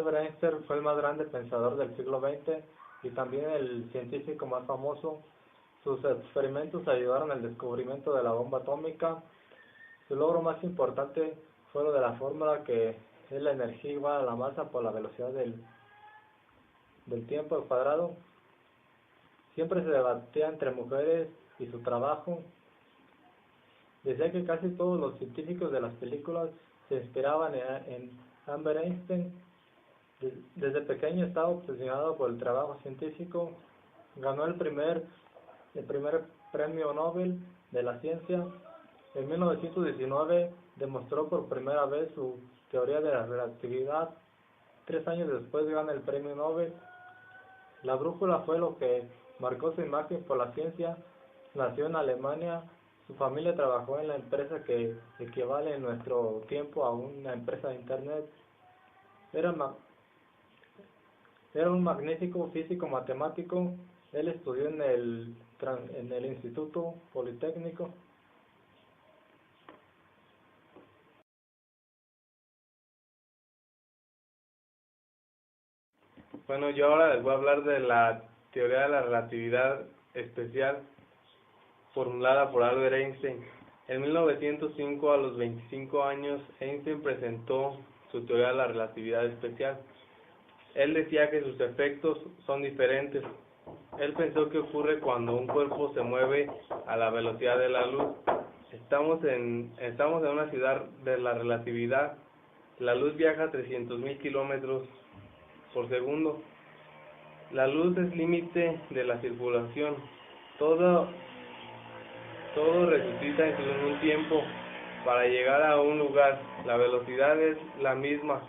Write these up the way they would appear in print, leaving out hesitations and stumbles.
Albert Einstein fue el más grande pensador del siglo XX y también el científico más famoso. Sus experimentos ayudaron al descubrimiento de la bomba atómica. Su logro más importante fue lo de la fórmula que es la energía igual a la masa por la velocidad del tiempo al cuadrado. Siempre se debatía entre mujeres y su trabajo. Decía que casi todos los científicos de las películas se inspiraban en Albert Einstein. Desde pequeño estaba obsesionado por el trabajo científico. Ganó el primer premio Nobel de la ciencia. En 1919 demostró por primera vez su teoría de la relatividad. 3 años después gana el premio Nobel. La brújula fue lo que marcó su imagen por la ciencia. Nació en Alemania. Su familia trabajó en la empresa que equivale en nuestro tiempo a una empresa de internet. Era un magnífico físico matemático. Él estudió en el Instituto Politécnico. Bueno, yo ahora les voy a hablar de la teoría de la relatividad especial formulada por Albert Einstein. En 1905, a los 25 años, Einstein presentó su teoría de la relatividad especial. Él decía que sus efectos son diferentes. Él pensó que ocurre cuando un cuerpo se mueve a la velocidad de la luz. Estamos en una ciudad de la relatividad. La luz viaja a 300.000 kilómetros por segundo. La luz es límite de la circulación. Todo resucita en un tiempo para llegar a un lugar. La velocidad es la misma.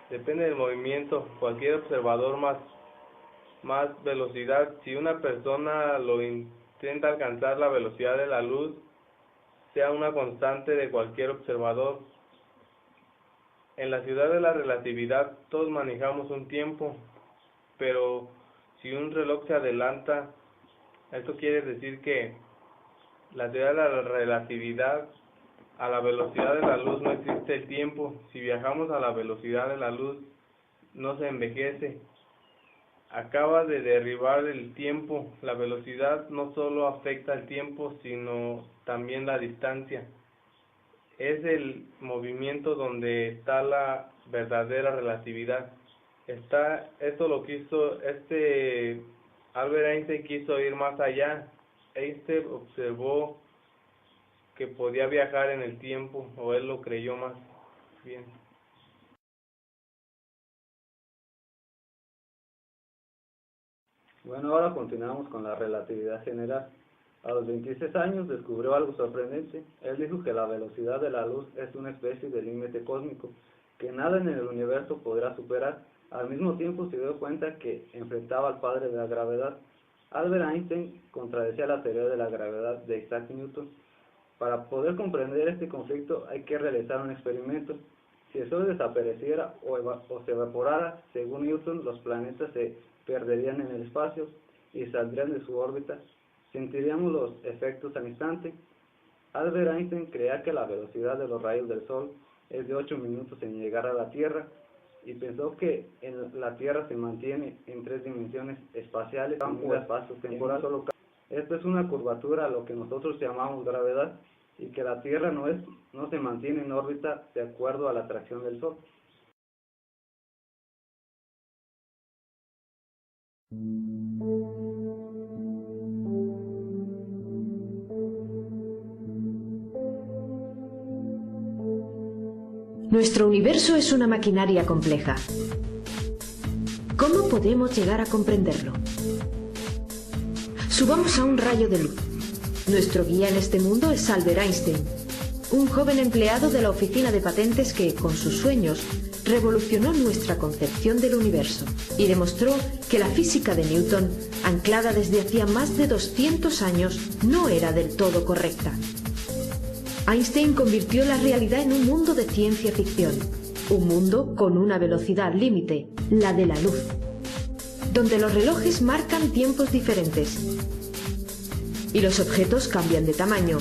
Depende del movimiento. Cualquier observador más velocidad. Si una persona lo intenta alcanzar la velocidad de la luz, sea una constante de cualquier observador. En la ciudad de la relatividad todos manejamos un tiempo, pero si un reloj se adelanta, esto quiere decir que la teoría de la relatividad, a la velocidad de la luz no existe el tiempo. Si viajamos a la velocidad de la luz, no se envejece. Acaba de derribar el tiempo. La velocidad no solo afecta el tiempo, sino también la distancia. Es el movimiento donde está la verdadera relatividad. Esto lo quiso, Albert Einstein quiso ir más allá. Einstein observó que podía viajar en el tiempo, o él lo creyó más bien. Bueno, ahora continuamos con la relatividad general. A los 26 años descubrió algo sorprendente. Él dijo que la velocidad de la luz es una especie de límite cósmico, que nada en el universo podrá superar. Al mismo tiempo se dio cuenta que enfrentaba al padre de la gravedad. Albert Einstein contradecía la teoría de la gravedad de Isaac Newton. Para poder comprender este conflicto hay que realizar un experimento. Si el Sol desapareciera o se evaporara, según Newton, los planetas se perderían en el espacio y saldrían de su órbita. Sentiríamos los efectos al instante. Albert Einstein creía que la velocidad de los rayos del Sol es de 8 minutos en llegar a la Tierra, y pensó que la Tierra se mantiene en 3 dimensiones espaciales, campo o espacio temporal. Esto es una curvatura, lo que nosotros llamamos gravedad, y que la Tierra no se mantiene en órbita de acuerdo a la atracción del Sol. Nuestro universo es una maquinaria compleja. ¿Cómo podemos llegar a comprenderlo? Subamos a un rayo de luz. Nuestro guía en este mundo es Albert Einstein, un joven empleado de la oficina de patentes que, con sus sueños, revolucionó nuestra concepción del universo y demostró que la física de Newton, anclada desde hacía más de 200 años, no era del todo correcta. Einstein convirtió la realidad en un mundo de ciencia ficción, un mundo con una velocidad límite, la de la luz, donde los relojes marcan tiempos diferentes y los objetos cambian de tamaño,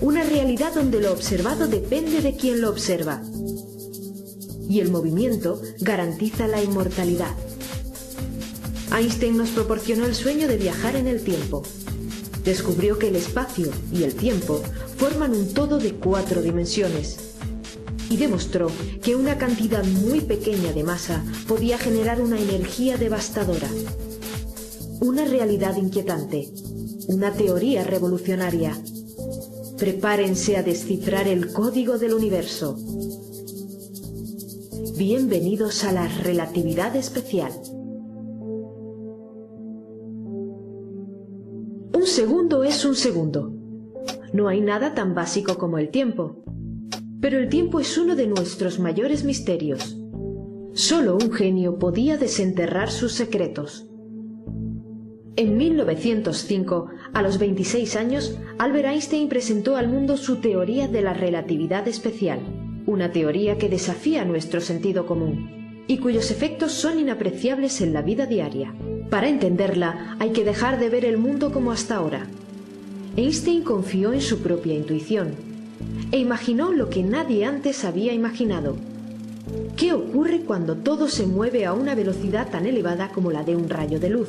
una realidad donde lo observado depende de quien lo observa. y el movimiento garantiza la inmortalidad. Einstein nos proporcionó el sueño de viajar en el tiempo. Descubrió que el espacio y el tiempo forman un todo de 4 dimensiones. Y demostró que una cantidad muy pequeña de masa podía generar una energía devastadora. Una realidad inquietante, una teoría revolucionaria. Prepárense a descifrar el código del universo. Bienvenidos a la relatividad especial. Un segundo es un segundo. No hay nada tan básico como el tiempo. Pero el tiempo es uno de nuestros mayores misterios. Solo un genio podía desenterrar sus secretos. En 1905, a los 26 años, Albert Einstein presentó al mundo su teoría de la relatividad especial, una teoría que desafía nuestro sentido común y cuyos efectos son inapreciables en la vida diaria. Para entenderla, hay que dejar de ver el mundo como hasta ahora. Einstein confió en su propia intuición e imaginó lo que nadie antes había imaginado. ¿Qué ocurre cuando todo se mueve a una velocidad tan elevada como la de un rayo de luz?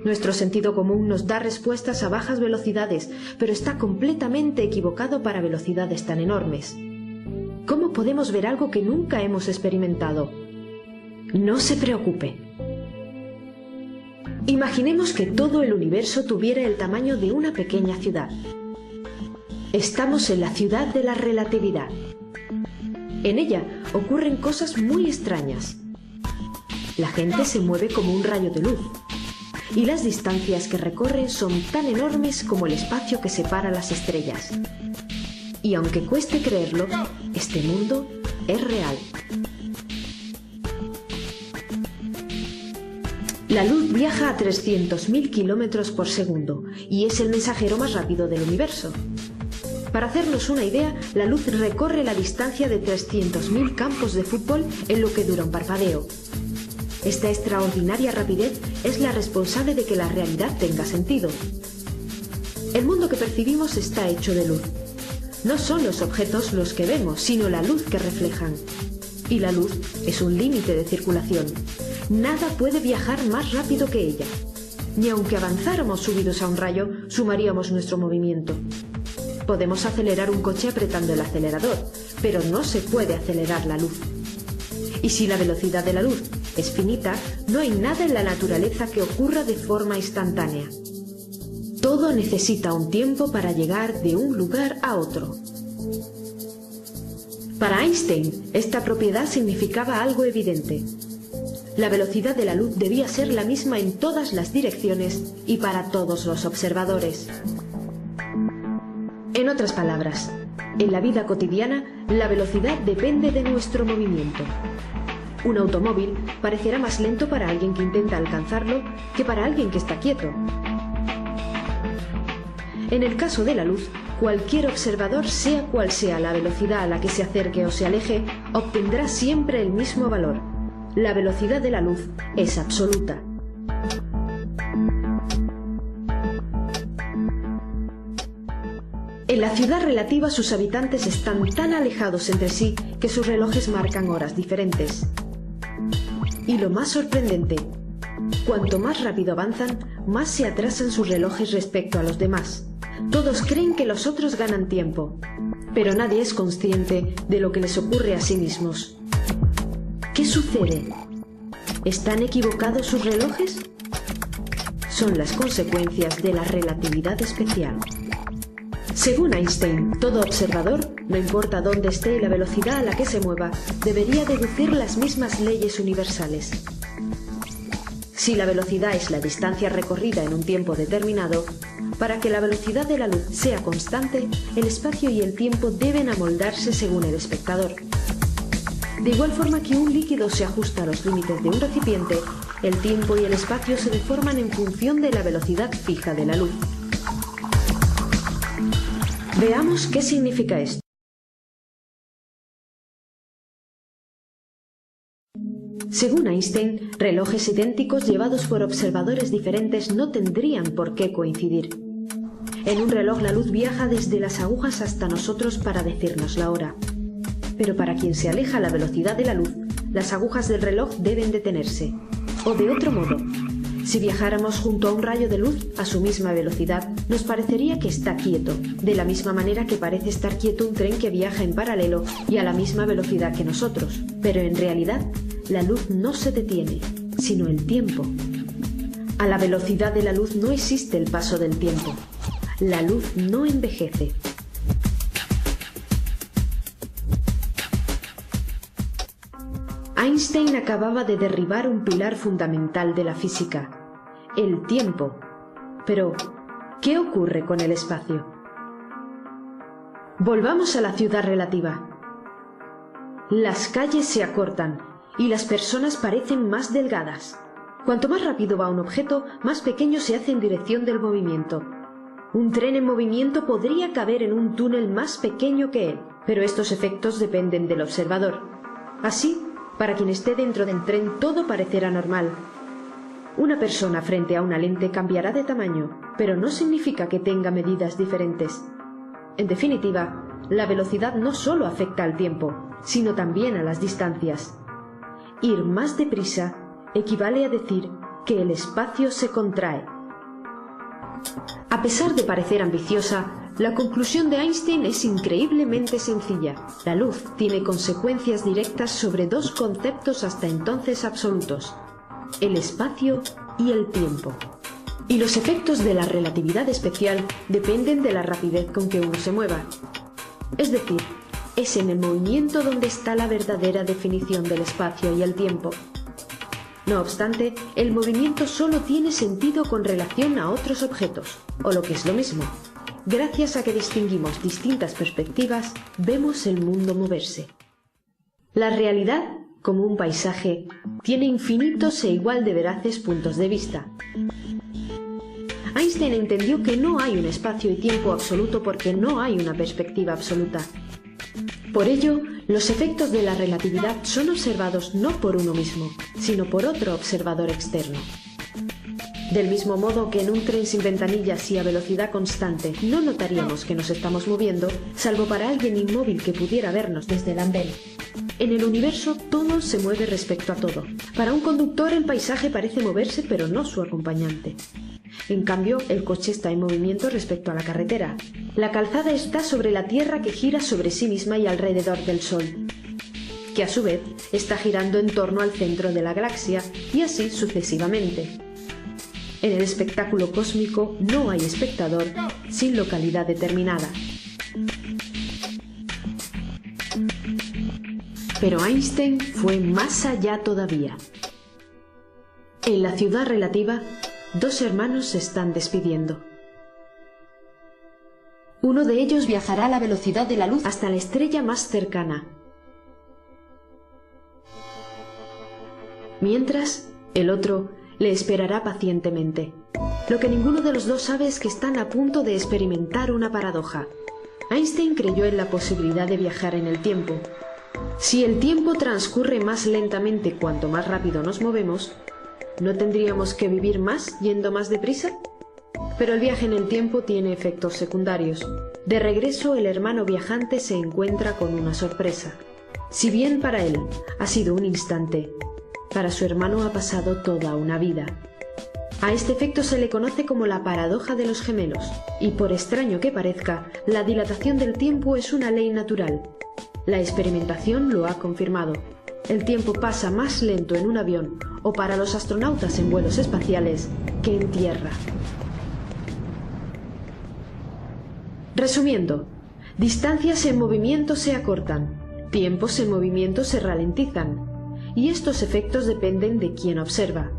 Nuestro sentido común nos da respuestas a bajas velocidades, pero está completamente equivocado para velocidades tan enormes. ¿Cómo podemos ver algo que nunca hemos experimentado? No se preocupe. Imaginemos que todo el universo tuviera el tamaño de una pequeña ciudad. Estamos en la ciudad de la relatividad. En ella ocurren cosas muy extrañas. La gente se mueve como un rayo de luz, y las distancias que recorren son tan enormes como el espacio que separa las estrellas. Y aunque cueste creerlo, este mundo es real. La luz viaja a 300.000 kilómetros por segundo y es el mensajero más rápido del universo. Para hacernos una idea, la luz recorre la distancia de 300.000 campos de fútbol en lo que dura un parpadeo. Esta extraordinaria rapidez es la responsable de que la realidad tenga sentido. El mundo que percibimos está hecho de luz. No son los objetos los que vemos, sino la luz que reflejan. Y la luz es un límite de circulación. Nada puede viajar más rápido que ella. Ni aunque avanzáramos subidos a un rayo, sumaríamos nuestro movimiento. Podemos acelerar un coche apretando el acelerador, pero no se puede acelerar la luz. Y si la velocidad de la luz es finita, no hay nada en la naturaleza que ocurra de forma instantánea. Todo necesita un tiempo para llegar de un lugar a otro. Para Einstein, esta propiedad significaba algo evidente. La velocidad de la luz debía ser la misma en todas las direcciones y para todos los observadores. En otras palabras, en la vida cotidiana, la velocidad depende de nuestro movimiento. Un automóvil parecerá más lento para alguien que intenta alcanzarlo que para alguien que está quieto. En el caso de la luz, cualquier observador, sea cual sea la velocidad a la que se acerque o se aleje, obtendrá siempre el mismo valor. La velocidad de la luz es absoluta. En la ciudad relativa sus habitantes están tan alejados entre sí que sus relojes marcan horas diferentes. Y lo más sorprendente, cuanto más rápido avanzan, más se atrasan sus relojes respecto a los demás. Todos creen que los otros ganan tiempo, pero nadie es consciente de lo que les ocurre a sí mismos. ¿Qué sucede? ¿Están equivocados sus relojes? Son las consecuencias de la relatividad especial. Según Einstein, todo observador, no importa dónde esté y la velocidad a la que se mueva, debería deducir las mismas leyes universales. Si la velocidad es la distancia recorrida en un tiempo determinado, para que la velocidad de la luz sea constante, el espacio y el tiempo deben amoldarse según el espectador. De igual forma que un líquido se ajusta a los límites de un recipiente, el tiempo y el espacio se deforman en función de la velocidad fija de la luz. Veamos qué significa esto. Según Einstein, relojes idénticos llevados por observadores diferentes no tendrían por qué coincidir. En un reloj la luz viaja desde las agujas hasta nosotros para decirnos la hora. pero para quien se aleja a la velocidad de la luz, las agujas del reloj deben detenerse. O de otro modo, si viajáramos junto a un rayo de luz a su misma velocidad, nos parecería que está quieto, de la misma manera que parece estar quieto un tren que viaja en paralelo y a la misma velocidad que nosotros. Pero en realidad, la luz no se detiene, sino el tiempo. A la velocidad de la luz no existe el paso del tiempo. La luz no envejece. Einstein acababa de derribar un pilar fundamental de la física, el tiempo. Pero, ¿qué ocurre con el espacio? Volvamos a la ciudad relativa. Las calles se acortan y las personas parecen más delgadas. Cuanto más rápido va un objeto, más pequeño se hace en dirección del movimiento. Un tren en movimiento podría caber en un túnel más pequeño que él, pero estos efectos dependen del observador. Así, para quien esté dentro del tren todo parecerá normal. Una persona frente a una lente cambiará de tamaño, pero no significa que tenga medidas diferentes. En definitiva, la velocidad no solo afecta al tiempo, sino también a las distancias. Ir más deprisa equivale a decir que el espacio se contrae. A pesar de parecer ambiciosa, la conclusión de Einstein es increíblemente sencilla. La luz tiene consecuencias directas sobre dos conceptos hasta entonces absolutos: el espacio y el tiempo. Y los efectos de la relatividad especial dependen de la rapidez con que uno se mueva. Es decir, es en el movimiento donde está la verdadera definición del espacio y el tiempo. No obstante, el movimiento solo tiene sentido con relación a otros objetos, o lo que es lo mismo. Gracias a que distinguimos distintas perspectivas, vemos el mundo moverse. La realidad, como un paisaje, tiene infinitos e igual de veraces puntos de vista. Einstein entendió que no hay un espacio y tiempo absoluto porque no hay una perspectiva absoluta. Por ello, los efectos de la relatividad son observados no por uno mismo, sino por otro observador externo. Del mismo modo que en un tren sin ventanillas y a velocidad constante no notaríamos que nos estamos moviendo, salvo para alguien inmóvil que pudiera vernos desde el andén. En el universo todo se mueve respecto a todo. Para un conductor el paisaje parece moverse pero no su acompañante. En cambio, el coche está en movimiento respecto a la carretera. La calzada está sobre la Tierra que gira sobre sí misma y alrededor del Sol, que a su vez está girando en torno al centro de la galaxia, y así sucesivamente. En el espectáculo cósmico no hay espectador sin localidad determinada. Pero Einstein fue más allá todavía. En la ciudad relativa, dos hermanos se están despidiendo. Uno de ellos viajará a la velocidad de la luz hasta la estrella más cercana. Mientras, el otro le esperará pacientemente. Lo que ninguno de los dos sabe es que están a punto de experimentar una paradoja. Einstein creyó en la posibilidad de viajar en el tiempo. Si el tiempo transcurre más lentamente cuanto más rápido nos movemos, ¿no tendríamos que vivir más yendo más deprisa? Pero el viaje en el tiempo tiene efectos secundarios. De regreso, el hermano viajante se encuentra con una sorpresa. Si bien para él ha sido un instante, para su hermano ha pasado toda una vida. A este efecto se le conoce como la paradoja de los gemelos, y por extraño que parezca, la dilatación del tiempo es una ley natural. La experimentación lo ha confirmado. El tiempo pasa más lento en un avión o para los astronautas en vuelos espaciales que en tierra. Resumiendo, distancias en movimiento se acortan, tiempos en movimiento se ralentizan, y estos efectos dependen de quien observa.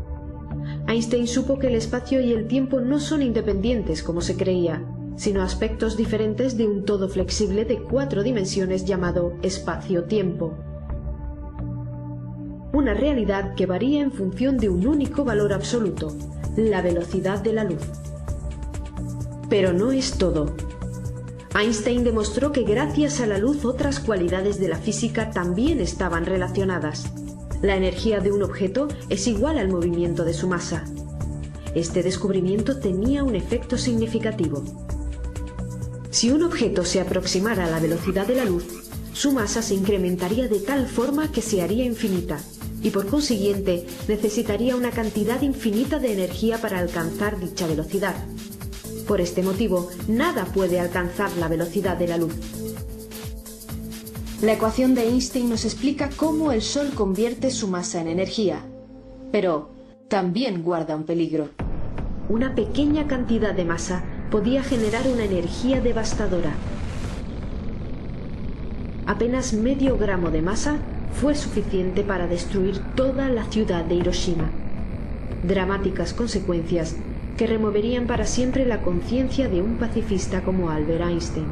Einstein supo que el espacio y el tiempo no son independientes como se creía, sino aspectos diferentes de un todo flexible de 4 dimensiones llamado espacio-tiempo. Una realidad que varía en función de un único valor absoluto, la velocidad de la luz. Pero no es todo. Einstein demostró que gracias a la luz otras cualidades de la física también estaban relacionadas. La energía de un objeto es igual al movimiento de su masa. Este descubrimiento tenía un efecto significativo. Si un objeto se aproximara a la velocidad de la luz, su masa se incrementaría de tal forma que se haría infinita, y por consiguiente necesitaría una cantidad infinita de energía para alcanzar dicha velocidad. Por este motivo, nada puede alcanzar la velocidad de la luz. La ecuación de Einstein nos explica cómo el Sol convierte su masa en energía, pero también guarda un peligro. Una pequeña cantidad de masa podía generar una energía devastadora. Apenas medio gramo de masa fue suficiente para destruir toda la ciudad de Hiroshima. Dramáticas consecuencias que removerían para siempre la conciencia de un pacifista como Albert Einstein.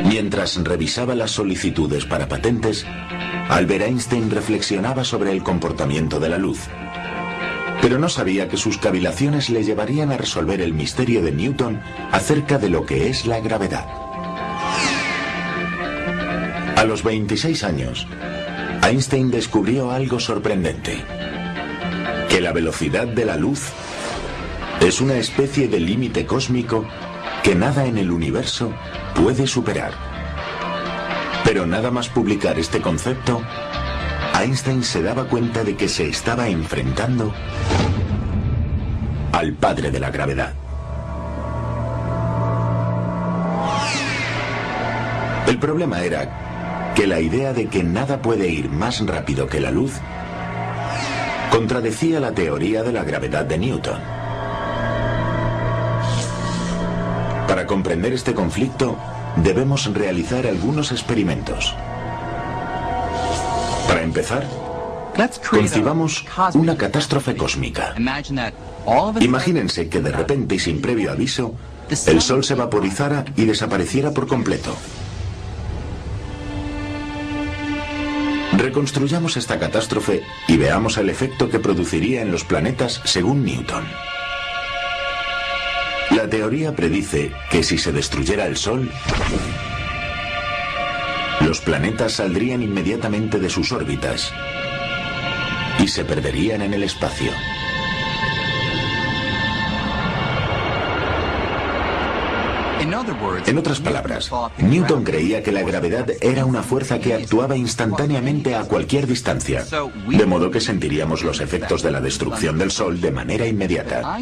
Mientras revisaba las solicitudes para patentes, Albert Einstein reflexionaba sobre el comportamiento de la luz. Pero no sabía que sus cavilaciones le llevarían a resolver el misterio de Newton acerca de lo que es la gravedad. A los 26 años, Einstein descubrió algo sorprendente: que la velocidad de la luz es una especie de límite cósmico que nada en el universo puede superar. Pero nada más publicar este concepto, Einstein se daba cuenta de que se estaba enfrentando al padre de la gravedad. El problema era que la idea de que nada puede ir más rápido que la luz contradecía la teoría de la gravedad de Newton. Para comprender este conflicto, debemos realizar algunos experimentos. Para empezar, concibamos una catástrofe cósmica. Imagínense que de repente y sin previo aviso, el Sol se vaporizara y desapareciera por completo. Reconstruyamos esta catástrofe y veamos el efecto que produciría en los planetas según Newton. La teoría predice que si se destruyera el Sol, los planetas saldrían inmediatamente de sus órbitas y se perderían en el espacio. En otras palabras, Newton creía que la gravedad era una fuerza que actuaba instantáneamente a cualquier distancia, de modo que sentiríamos los efectos de la destrucción del Sol de manera inmediata.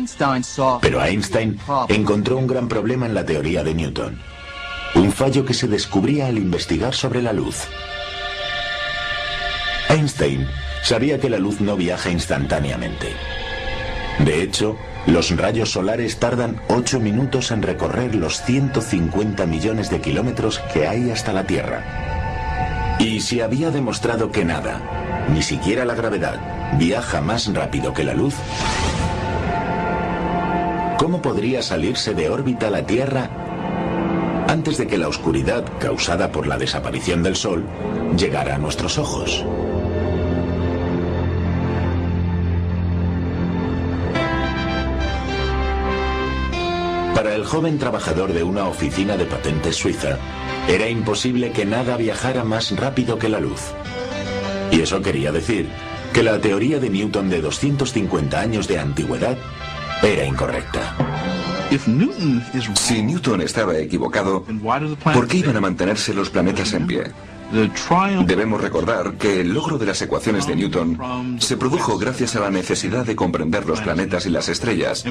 Pero Einstein encontró un gran problema en la teoría de Newton, un fallo que se descubría al investigar sobre la luz. Einstein sabía que la luz no viaja instantáneamente. De hecho, los rayos solares tardan 8 minutos en recorrer los 150 millones de kilómetros que hay hasta la Tierra. Y si había demostrado que nada, ni siquiera la gravedad, viaja más rápido que la luz, ¿cómo podría salirse de órbita la Tierra antes de que la oscuridad causada por la desaparición del Sol llegara a nuestros ojos? Para el joven trabajador de una oficina de patentes suiza, era imposible que nada viajara más rápido que la luz. Y eso quería decir que la teoría de Newton de 250 años de antigüedad era incorrecta. Si Newton estaba equivocado, ¿por qué iban a mantenerse los planetas en pie? Debemos recordar que el logro de las ecuaciones de Newton se produjo gracias a la necesidad de comprender los planetas y las estrellas,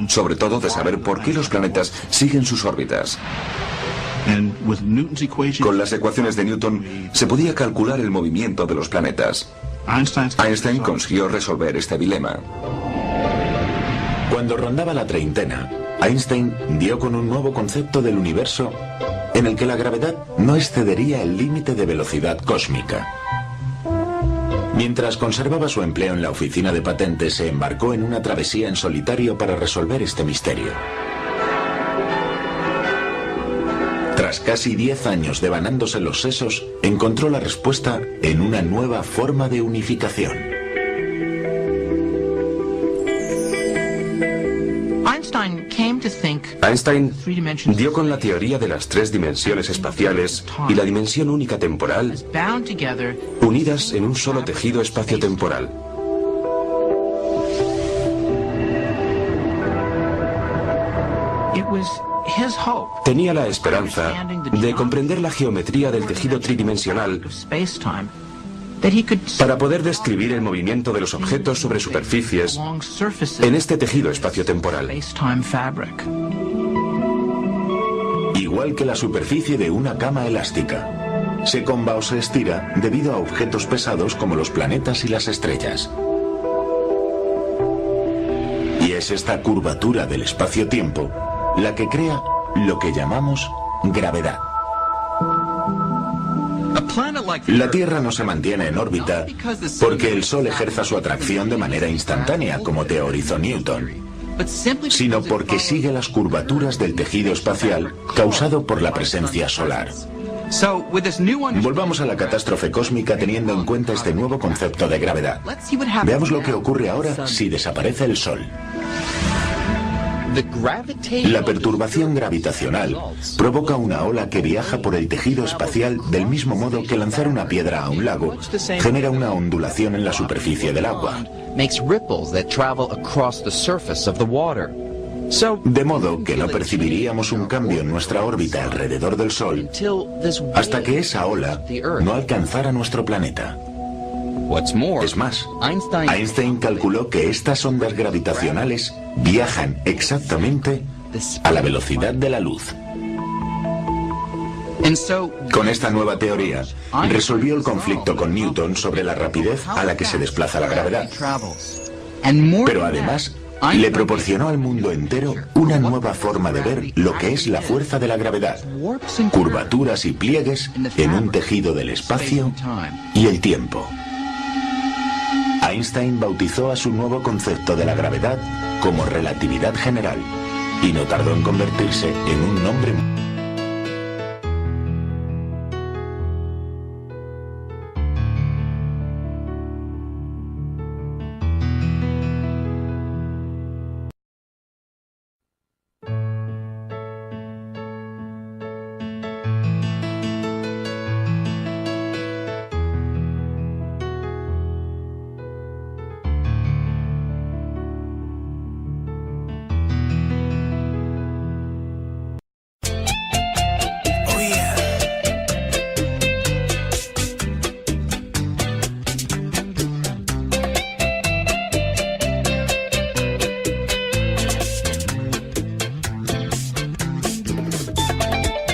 sobre todo de saber por qué los planetas siguen sus órbitas. Con las ecuaciones de Newton se podía calcular el movimiento de los planetas. Einstein consiguió resolver este dilema. Cuando rondaba la treintena, Einstein dio con un nuevo concepto del universo en el que la gravedad no excedería el límite de velocidad cósmica. Mientras conservaba su empleo en la oficina de patentes, se embarcó en una travesía en solitario para resolver este misterio. Tras casi 10 años devanándose los sesos, encontró la respuesta en una nueva forma de unificación. Einstein dio con la teoría de las 3 dimensiones espaciales y la dimensión única temporal unidas en un solo tejido espaciotemporal. Tenía la esperanza de comprender la geometría del tejido tridimensional para poder describir el movimiento de los objetos sobre superficies en este tejido espaciotemporal. Igual que la superficie de una cama elástica, se comba o se estira debido a objetos pesados como los planetas y las estrellas. Y es esta curvatura del espacio-tiempo la que crea lo que llamamos gravedad. La Tierra no se mantiene en órbita porque el Sol ejerza su atracción de manera instantánea, como teorizó Newton, sino porque sigue las curvaturas del tejido espacial causado por la presencia solar. Volvamos a la catástrofe cósmica teniendo en cuenta este nuevo concepto de gravedad. Veamos lo que ocurre ahora si desaparece el Sol. La perturbación gravitacional provoca una ola que viaja por el tejido espacial del mismo modo que lanzar una piedra a un lago genera una ondulación en la superficie del agua. De modo que no percibiríamos un cambio en nuestra órbita alrededor del Sol hasta que esa ola no alcanzara nuestro planeta. Es más, Einstein calculó que estas ondas gravitacionales viajan exactamente a la velocidad de la luz. Con esta nueva teoría, resolvió el conflicto con Newton sobre la rapidez a la que se desplaza la gravedad. Pero además, le proporcionó al mundo entero una nueva forma de ver lo que es la fuerza de la gravedad, curvaturas y pliegues en un tejido del espacio y el tiempo. Einstein bautizó a su nuevo concepto de la gravedad como relatividad general y no tardó en convertirse en un nombre